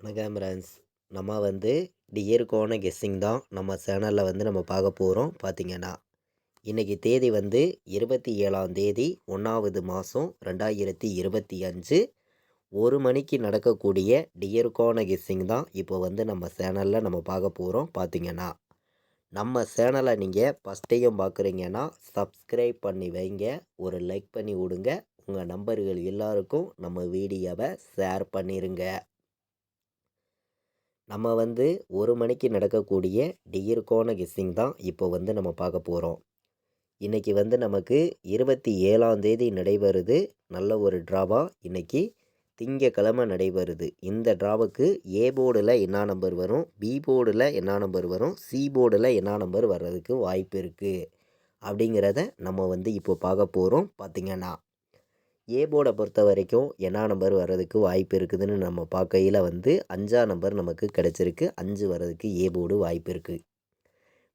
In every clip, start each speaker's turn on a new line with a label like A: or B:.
A: வணக்கம் ஃப்ரெண்ட்ஸ். நம்ம டியருக்கான கெஸ்ஸிங் தான் நம்ம சேனலில் நம்ம பார்க்க போகிறோம். பார்த்தீங்கன்னா இன்றைக்கி தேதி 27ஆம் தேதி 1வது மாதம் 2025 1 மணிக்கு நடக்கக்கூடிய டியருக்கான கெஸ்ஸிங் தான் இப்போ நம்ம சேனலில் நம்ம பார்க்க போகிறோம். பார்த்தீங்கன்னா நம்ம சேனலை நீங்கள் ஃபஸ்ட் டைம் பார்க்குறீங்கன்னா சப்ஸ்கிரைப் பண்ணி வைங்க, ஒரு லைக் பண்ணி விடுங்க, உங்கள் நம்பர்கள் எல்லாருக்கும் நம்ம வீடியோவை ஷேர் பண்ணிடுங்க. நம்ம 1 மணிக்கு நடக்கக்கூடிய டியருக்கான கெஸ்ஸிங் தான் இப்போ நம்ம பார்க்க போகிறோம். இன்றைக்கி நமக்கு 27ஆம் தேதி நடைபெறுது. நல்ல ஒரு ட்ராவா இன்றைக்கி திங்கக்கிழமை நடைபெறுது. இந்த ட்ராவுக்கு ஏ போர்டில் என்ன நம்பர் வரும், பி போர்டில் என்ன நம்பர் வரும், சி போர்டில் என்ன நம்பர் வர்றதுக்கு வாய்ப்பு இருக்குது அப்படிங்கிறத நம்ம இப்போ பார்க்க போகிறோம். பார்த்திங்கன்னா ஏ போர்டை பொறுத்த வரைக்கும் என்ன நம்பர் வர்றதுக்கு வாய்ப்பு இருக்குதுன்னு நம்ம பார்க்கையில் 5ஆம் நம்பர் நமக்கு கிடச்சிருக்கு. 5 வர்றதுக்கு ஏ போர்டு வாய்ப்பு இருக்குது.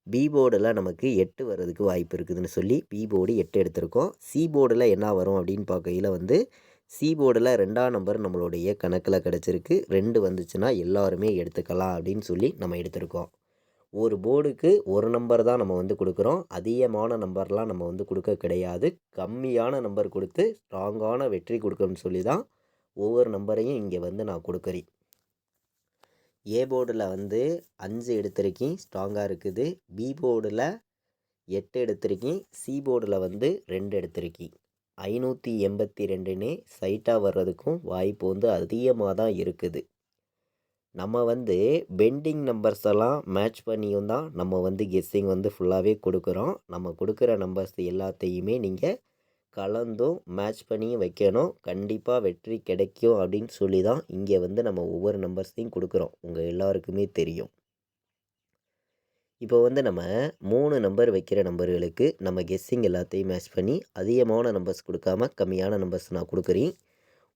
A: பி போர்டில் நமக்கு 8 வர்றதுக்கு வாய்ப்பு இருக்குதுன்னு சொல்லி பி போர்டு 8 எடுத்திருக்கோம். சி போர்டில் என்ன வரும் அப்படின்னு பார்க்கையில் சி போர்டில் 2ஆம் நம்பர் நம்மளுடைய கணக்கில் கிடச்சிருக்கு. 2 வந்துச்சுன்னா எல்லாருமே எடுத்துக்கலாம் அப்படின்னு சொல்லி நம்ம எடுத்திருக்கோம். ஒரு போர்டுக்கு ஒரு நம்பர் தான் நம்ம கொடுக்குறோம். அதிகமான நம்பர்லாம் நம்ம கொடுக்க கிடையாது. கம்மியான நம்பர் கொடுத்து ஸ்ட்ராங்கான வெற்றி கொடுக்கணும்னு சொல்லி தான் ஒவ்வொரு நம்பரையும் இங்கே நான் கொடுக்குறேன். ஏ போர்டில் 5 எடுத்திருக்கேன், ஸ்ட்ராங்காக இருக்குது. பி போர்டில் 8 எடுத்திருக்கேன். சி போர்டில் 2 எடுத்திருக்கேன். 582னே சைட்டாக வர்றதுக்கும் வாய்ப்பு அதிகமாக தான் இருக்குது. நம்ம பெண்டிங் நம்பர்ஸ் எல்லாம் மேட்ச் பண்ணியும் தான் நம்ம கெஸ்ஸிங் ஃபுல்லாகவே கொடுக்குறோம். நம்ம கொடுக்குற நம்பர்ஸ் எல்லாத்தையுமே நீங்கள் கலந்தும் மேட்ச் பண்ணியும் வைக்கணும். கண்டிப்பாக வெற்றி கிடைக்கும் அப்படின்னு சொல்லி தான் இங்கே நம்ம ஒவ்வொரு நம்பர்ஸையும் கொடுக்குறோம். உங்கள் எல்லாருக்குமே தெரியும். இப்போ நம்ம 3 நம்பர் வைக்கிற நம்பர்களுக்கு நம்ம கெஸ்ஸிங் எல்லாத்தையும் மேட்ச் பண்ணி அதிகமான நம்பர்ஸ் கொடுக்காம கம்மியான நம்பர்ஸ் நான் கொடுக்குறேன்.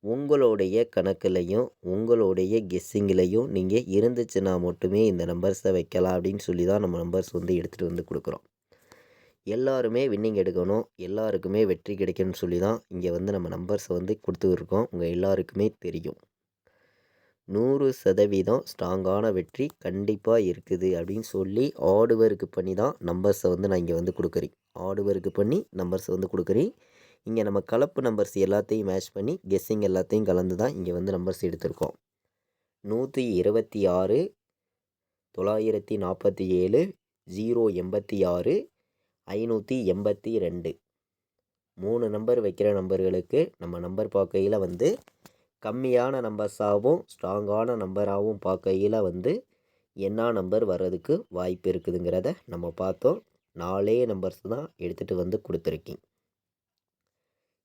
A: உங்களுடைய கணக்குலையும் உங்களுடைய கெஸ்ஸிங்லையும் நீங்கள் இருந்துச்சுன்னா மட்டுமே இந்த நம்பர்ஸை வைக்கலாம் அப்படின்னு சொல்லி தான் நம்ம நம்பர்ஸ் எடுத்துகிட்டு கொடுக்குறோம். எல்லாருமே வின்னிங் எடுக்கணும், எல்லாருக்குமே வெற்றி கிடைக்கணும்னு சொல்லி தான் இங்கே நம்ம நம்பர்ஸை கொடுத்துருக்கோம். உங்கள் எல்லாருக்குமே தெரியும் 100% ஸ்ட்ராங்கான வெற்றி கண்டிப்பாக இருக்குது அப்படின்னு சொல்லி ஆர்டு ஒர்க் பண்ணி தான் நம்பர்ஸை நான் இங்கே கொடுக்குறேன். ஆர்டு ஒர்க் பண்ணி நம்பர்ஸை கொடுக்குறேன். இங்கே நம்ம கலப்பு நம்பர்ஸ் எல்லாத்தையும் மேட்ச் பண்ணி கெஸ்ஸிங் எல்லாத்தையும் கலந்து தான் இங்கே நம்பர்ஸ் எடுத்திருக்கோம். 126, 947, 086, 582 3 நம்பர் வைக்கிற நம்பர்களுக்கு நம்ம நம்பர் பார்க்கையில் கம்மியான நம்பர்ஸாகவும் ஸ்ட்ராங்கான நம்பராகவும் பார்க்கையில் என்ன நம்பர் வர்றதுக்கு வாய்ப்பு இருக்குதுங்கிறத நம்ம பார்த்தோம். 4 நம்பர்ஸ் தான் எடுத்துகிட்டு கொடுத்துருக்கேன்.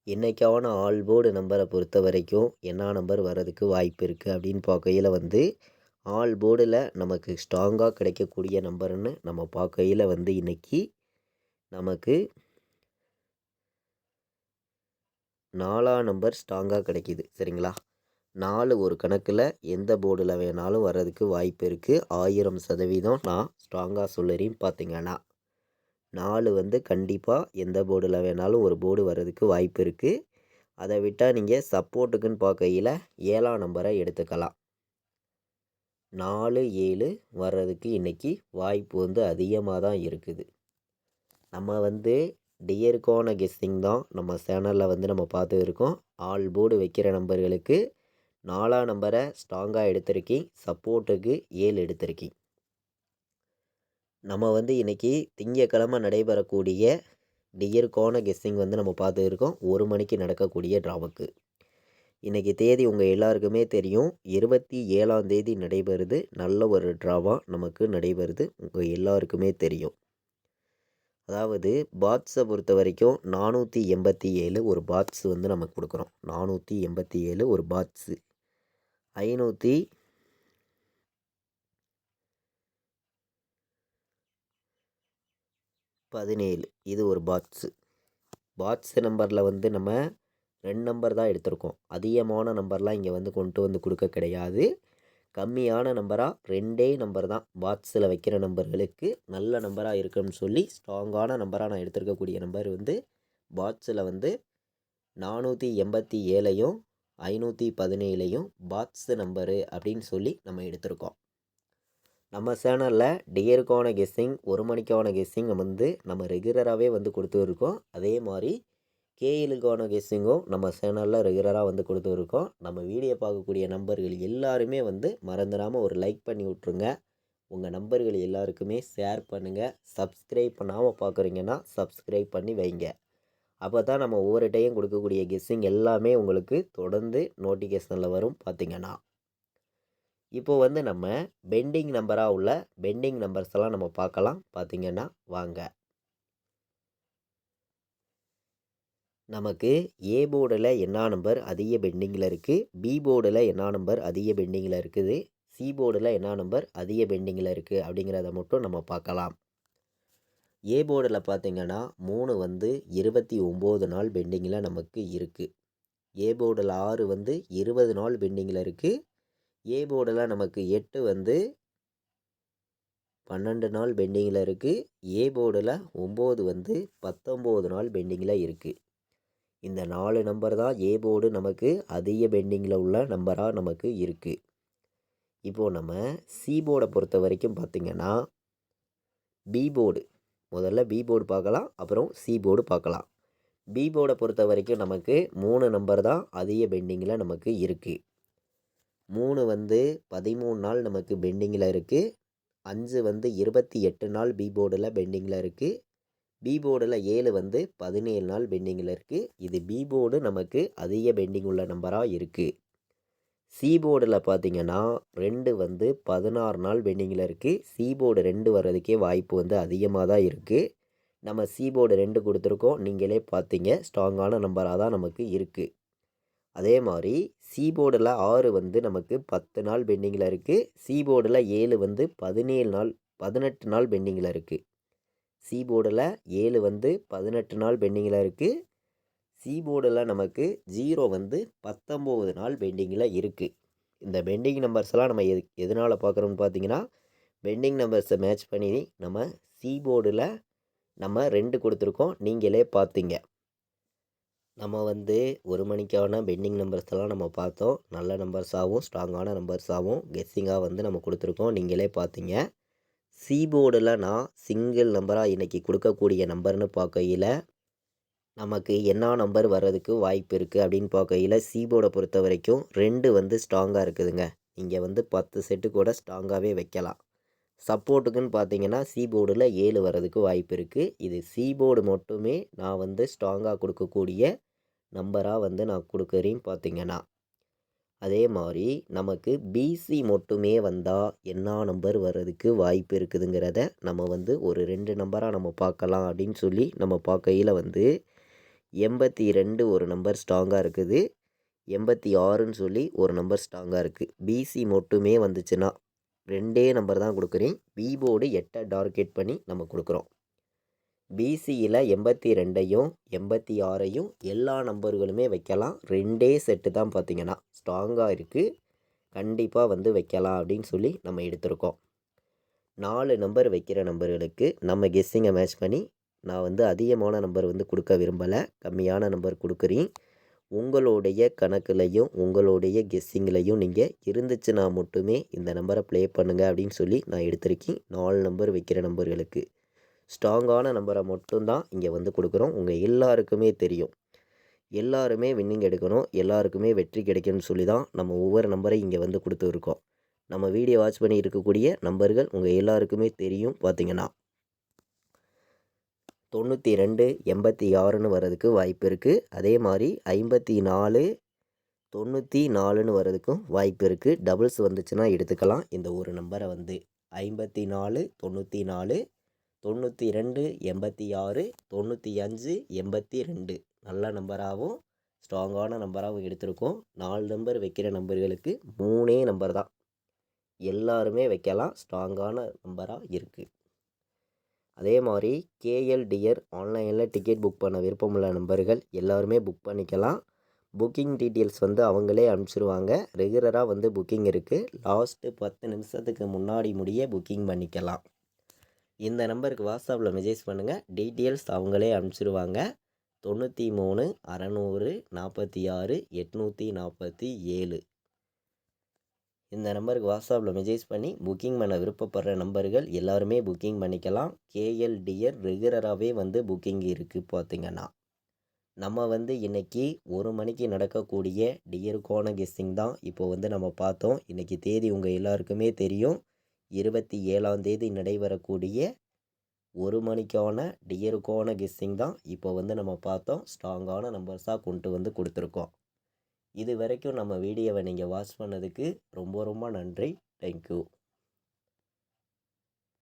A: இன்றைக்கான ஆல் போர்டு நம்பரை பொறுத்த வரைக்கும் என்ன நம்பர் வர்றதுக்கு வாய்ப்பு இருக்குது அப்படின்னு பார்க்கையில் ஆல் போர்டில் நமக்கு ஸ்ட்ராங்காக கிடைக்கக்கூடிய நம்பர்னு நம்ம பார்க்கையில் இன்றைக்கி நமக்கு 4ஆம் நம்பர் ஸ்ட்ராங்காக கிடைக்கிது. சரிங்களா? 4 ஒரு கணக்கில் எந்த போர்டில் வேணாலும் வர்றதுக்கு வாய்ப்பு இருக்குது. 1000% நான் ஸ்ட்ராங்காக சொல்லுறேன். பார்த்திங்கன்னா 4 கண்டிப்பாக எந்த போர்டில் வேணாலும் ஒரு போர்டு வர்றதுக்கு வாய்ப்பு இருக்குது. அதை விட்டால் நீங்கள் சப்போர்ட்டுக்குன்னு பார்க்கையில் 7ஆம் நம்பரை எடுத்துக்கலாம். 4, 7 வர்றதுக்கு இன்றைக்கி வாய்ப்பு அதிகமாக தான் இருக்குது. நம்ம டியருக்கான கெஸ்ஸிங் தான் நம்ம சேனலில் நம்ம பார்த்து இருக்கோம். ஆல் போர்டு வைக்கிற நம்பர்களுக்கு 4ஆம் நம்பரை ஸ்ட்ராங்காக எடுத்திருக்கேன். சப்போர்ட்டுக்கு 7 எடுத்திருக்கேன். நம்ம இன்றைக்கி திங்கக்கிழமை நடைபெறக்கூடிய டியருக்கான கெஸ்ஸிங் நம்ம பார்த்து இருக்கோம். 1 மணிக்கு நடக்கக்கூடிய ட்ராவுக்கு இன்றைக்கி தேதி உங்கள் எல்லாருக்குமே தெரியும். 27ஆம் தேதி நடைபெறுது. நல்ல ஒரு ட்ராவாக நமக்கு நடைபெறுது. உங்கள் எல்லாருக்குமே தெரியும். அதாவது பாட்ஸை பொறுத்த வரைக்கும் 487 ஒரு பாட்ஸ் நமக்கு கொடுக்குறோம். 487 ஒரு பாட்ஸு. 517 இது ஒரு பாட்ஸு. பாட்ஸ் நம்பரில் நம்ம 2 நம்பர் தான் எடுத்திருக்கோம். அதிகமான நம்பர்லாம் இங்கே கொண்டு கொடுக்க கிடையாது. கம்மியான நம்பராக 2 நம்பர் தான் பாட்ஸில் வைக்கிற நம்பர்களுக்கு நல்ல நம்பராக இருக்குன்னு சொல்லி ஸ்ட்ராங்கான நம்பராக நான் எடுத்திருக்கக்கூடிய நம்பர் பாட்ஸில் 487ஐயும் 517 பாக்ஸ் நம்பரு அப்படின்னு சொல்லி நம்ம எடுத்திருக்கோம். நம்ம சேனலில் டியருக்கான கெஸ்ஸிங், ஒரு மணிக்கான கெஸ்ஸிங் வந்து நம்ம ரெகுலராகவே வந்து கொடுத்துருக்கோம். அதே மாதிரி கேஎலுக்கான கெஸ்ஸிங்கும் நம்ம சேனலில் ரெகுலராக வந்து கொடுத்துருக்கோம். நம்ம வீடியோ பார்க்கக்கூடிய நம்பர்கள் எல்லாருமே வந்து மறந்துடாமல் ஒரு லைக் பண்ணி விட்ருங்க. உங்கள் நம்பர்கள் எல்லாருக்குமே ஷேர் பண்ணுங்கள். சப்ஸ்கிரைப் பண்ணாமல் பார்க்குறீங்கன்னா சப்ஸ்கிரைப் பண்ணி வைங்க. அப்போ தான் நம்ம ஒவ்வொரு டைம் கொடுக்கக்கூடிய கெஸ்ஸிங் எல்லாமே உங்களுக்கு தொடர்ந்து நோட்டிஃபிகேஷனில் வரும். பார்த்திங்கன்னா இப்போது வந்து நம்ம பெண்டிங் நம்பராக உள்ள பெண்டிங் நம்பர்ஸ் எல்லாம் நம்ம பார்க்கலாம். பார்த்திங்கன்னா வாங்க. நமக்கு ஏ போர்டில் என்ன நம்பர் அதிக பெண்டிங்கில் இருக்குது, பி போர்டில் என்ன நம்பர் அதிக பெண்டிங்கில் இருக்குது, சி போர்டில் என்ன நம்பர் அதிக பெண்டிங்கில் இருக்குது அப்படிங்கிறத மட்டும் நம்ம பார்க்கலாம். ஏ போர்டில் பார்த்திங்கன்னா 3 வந்து 29 நாள் பெண்டிங்கில் நமக்கு இருக்குது. ஏ போர்டில் 6 வந்து 20 நாள் பெண்டிங்கில் இருக்குது. ஏ போர்டில் நமக்கு 8 வந்து 12 நாள் பெண்டிங்கில் இருக்குது. ஏ போர்டில் 9 வந்து 19 நாள் பெண்டிங்கில் இருக்குது. இந்த 4 நம்பர் தான் ஏ போர்டு நமக்கு அதிக பெண்டிங்கில் உள்ள நம்பராக நமக்கு இருக்குது. இப்போது நம்ம சி போர்டை பொறுத்த வரைக்கும் பார்த்திங்கன்னா பி போர்டு, முதல்ல பி போர்டு பார்க்கலாம், அப்புறம் சி போர்டு பார்க்கலாம். பி போர்டை பொறுத்த வரைக்கும் நமக்கு 3 நம்பர் தான் அதிக பெண்டிங்கில் நமக்கு இருக்குது. 3 வந்து 13 நாள் நமக்கு பெண்டிங்கில் இருக்குது. 5 வந்து 28 நாள் பி போர்டில் பெண்டிங்கில் இருக்குது. பி போர்டில் 7 வந்து 17 நாள் பெண்டிங்கில் இருக்குது. இது பி போர்டு நமக்கு அதிக பெண்டிங் உள்ள நம்பராக இருக்குது. சி போர்டில் பார்த்திங்கன்னா 2 வந்து 16 நாள் பெண்டிங்கில் இருக்குது. சி போர்டு 2 வர்றதுக்கே வாய்ப்பு வந்து அதிகமாக தான் இருக்குது. நம்ம சி போர்டு 2 கொடுத்துருக்கோம். நீங்களே பார்த்தீங்க, ஸ்ட்ராங்கான நம்பராக தான் நமக்கு இருக்குது. அதே மாதிரி சி போர்டில் 6 வந்து நமக்கு 10 நாள் பெண்டிங்கில் இருக்குது. சி போர்டில் 7 வந்து 18 நாள் பெண்டிங்கில் இருக்குது. சி போர்டில் 7 வந்து 18 நாள் பெண்டிங்கில் இருக்குது. சி போர்டில் நமக்கு 0 வந்து 19 நாள் பெண்டிங்கில் இருக்குது. இந்த பெண்டிங் நம்பர்ஸ் எல்லாம் நம்ம எதனால் பார்க்குறோம்னு பார்த்தீங்கன்னா, பெண்டிங் நம்பர்ஸை மேட்ச் பண்ணி நம்ம சி போர்டில் நம்ம 2 கொடுத்துருக்கோம். நீங்களே பார்த்தீங்க. நம்ம வந்து ஒரு மணிக்கான பெண்டிங் நம்பர்ஸ் எல்லாம் நம்ம பார்த்தோம். நல்ல நம்பர்ஸாகவும் ஸ்ட்ராங்கான நம்பர்ஸாகவும் கெஸ்ஸிங்காக வந்து நம்ம கொடுத்துருக்கோம். நீங்களே பார்த்தீங்க. சி போர்டில் நான் சிங்கிள் நம்பராக இன்றைக்கி கொடுக்கக்கூடிய நம்பர்னு பார்க்கையில் நமக்கு என்ன நம்பர் வர்றதுக்கு வாய்ப்பு இருக்குது அப்படின்னு பார்க்கையில் சி போர்டை பொறுத்த வரைக்கும் 2 வந்து ஸ்ட்ராங்காக இருக்குதுங்க. இங்கே வந்து 10 செட்டு கூட ஸ்ட்ராங்காகவே வைக்கலாம். சப்போர்ட்டுக்குன்னு பார்த்தீங்கன்னா சி போர்டில் 7 வர்றதுக்கு வாய்ப்பு இருக்குது. இது சி போர்டு மட்டுமே நான் வந்து ஸ்ட்ராங்காக கொடுக்கக்கூடிய நம்பராக வந்து நான் கொடுக்குறேன்னு பார்த்தீங்கன்னா. அதே மாதிரி நமக்கு பிசி மட்டுமே வந்தால் என்ன நம்பர் வர்றதுக்கு வாய்ப்பு இருக்குதுங்கிறத நம்ம வந்து ஒரு 2 நம்பராக நம்ம பார்க்கலாம் அப்படின்னு சொல்லி நம்ம பார்க்கையில் வந்து 82 ஒரு நம்பர் ஸ்ட்ராங்காக இருக்குது. 86ன்னு சொல்லி ஒரு நம்பர் ஸ்ட்ராங்காக இருக்குது. பிசி மட்டுமே வந்துச்சுன்னா 2 நம்பர் தான் கொடுக்குறேன். பி போர்டு 8 டார்கெட் பண்ணி நம்ம கொடுக்குறோம். பிசியில் 82ஐயும் 86ஐயும் எல்லா நம்பர்களுமே வைக்கலாம். 2 செட்டு தான் பார்த்திங்கன்னா ஸ்ட்ராங்காக இருக்குது. கண்டிப்பாக வந்து வைக்கலாம் அப்படின்னு சொல்லி நம்ம எடுத்திருக்கோம். 4 நம்பர் வைக்கிற நம்பர்களுக்கு நம்ம கெஸ்ஸிங்கை மேட்ச் பண்ணி நான் வந்து அதிகமான நம்பர் வந்து கொடுக்க விரும்பலை, கம்மியான நம்பர் கொடுக்குறேன். உங்களுடைய கணக்குலையும் உங்களுடைய கெஸ்ஸிங்லையும் நீங்கள் இருந்துச்சுன்னா மட்டுமே இந்த நம்பரை ப்ளே பண்ணுங்கள் அப்படின்னு சொல்லி நான் எடுத்திருக்கேன். 4 நம்பர் வைக்கிற நம்பர்களுக்கு ஸ்ட்ராங்கான நம்பரை மட்டும்தான் இங்கே வந்து கொடுக்குறோம். உங்கள் எல்லாருக்குமே தெரியும், எல்லாருமே வின்னிங் எடுக்கணும், எல்லாருக்குமே வெற்றி கிடைக்கணும்னு சொல்லி தான் நம்ம ஒவ்வொரு நம்பரை இங்கே வந்து கொடுத்துருக்கோம். நம்ம வீடியோ வாட்ச் பண்ணி இருக்கக்கூடிய நம்பர்கள் உங்கள் எல்லாருக்குமே தெரியும். பார்த்திங்கன்னா 92 86ன்னு வர்றதுக்கு வாய்ப்பு இருக்குது. அதே மாதிரி 54 94ன்னு வர்றதுக்கும் வாய்ப்பு இருக்குது. டபுள்ஸ் வந்துச்சுன்னா எடுத்துக்கலாம். இந்த ஒரு நம்பரை வந்து 54 94 92 86 95 82 நல்ல நம்பராகவும் ஸ்ட்ராங்கான நம்பராகவும் எடுத்திருக்கோம். 4 நம்பர் வைக்கிற நம்பர்களுக்கு 3 நம்பர் தான் எல்லாருமே வைக்கலாம், ஸ்ட்ராங்கான நம்பராக இருக்குது. அதே மாதிரி கேஎல் டியர் ஆன்லைனில் டிக்கெட் புக் பண்ண விருப்பமுள்ள நம்பர்கள் எல்லாருமே புக் பண்ணிக்கலாம். புக்கிங் டீட்டெயில்ஸ் வந்து அவங்களே அனுப்பிச்சிருவாங்க. ரெகுலராக வந்து புக்கிங் இருக்குது. லாஸ்ட்டு 10 நிமிஷத்துக்கு முன்னாடி முடிய புக்கிங் பண்ணிக்கலாம். இந்த நம்பருக்கு வாட்ஸ்அப்பில் மெசேஜ் பண்ணுங்கள், டீட்டெயில்ஸ் அவங்களே அனுப்பிச்சிருவாங்க. 93 600 46 847 இந்த நம்பருக்கு வாட்ஸ்அப்பில் மெசேஜ் பண்ணி புக்கிங் பண்ண விருப்பப்படுற நம்பர்கள் எல்லாருமே புக்கிங் பண்ணிக்கலாம். கேஎல் டியர் ரெகுலராகவே வந்து புக்கிங் இருக்குது பார்த்திங்கன்னா. நம்ம வந்து இன்றைக்கி 1 மணிக்கு நடக்கக்கூடிய டியருக்கான கெஸ்ஸிங் தான் இப்போ வந்து நம்ம பார்த்தோம். இன்றைக்கி தேதி உங்கள் எல்லாருக்குமே தெரியும். 27ஆம் தேதி நடைபெறக்கூடிய 1 மணிக்கான டியருக்கான கெஸ்ஸிங் தான் இப்போ வந்து நம்ம பார்த்தோம். ஸ்ட்ராங்கான நம்பர்ஸாக கொண்டு வந்து கொடுத்துருக்கோம். இது வரைக்கும் நம்ம வீடியோவை நீங்கள் வாட்ச் பண்ணதுக்கு ரொம்ப ரொம்ப நன்றி. தேங்க்யூ.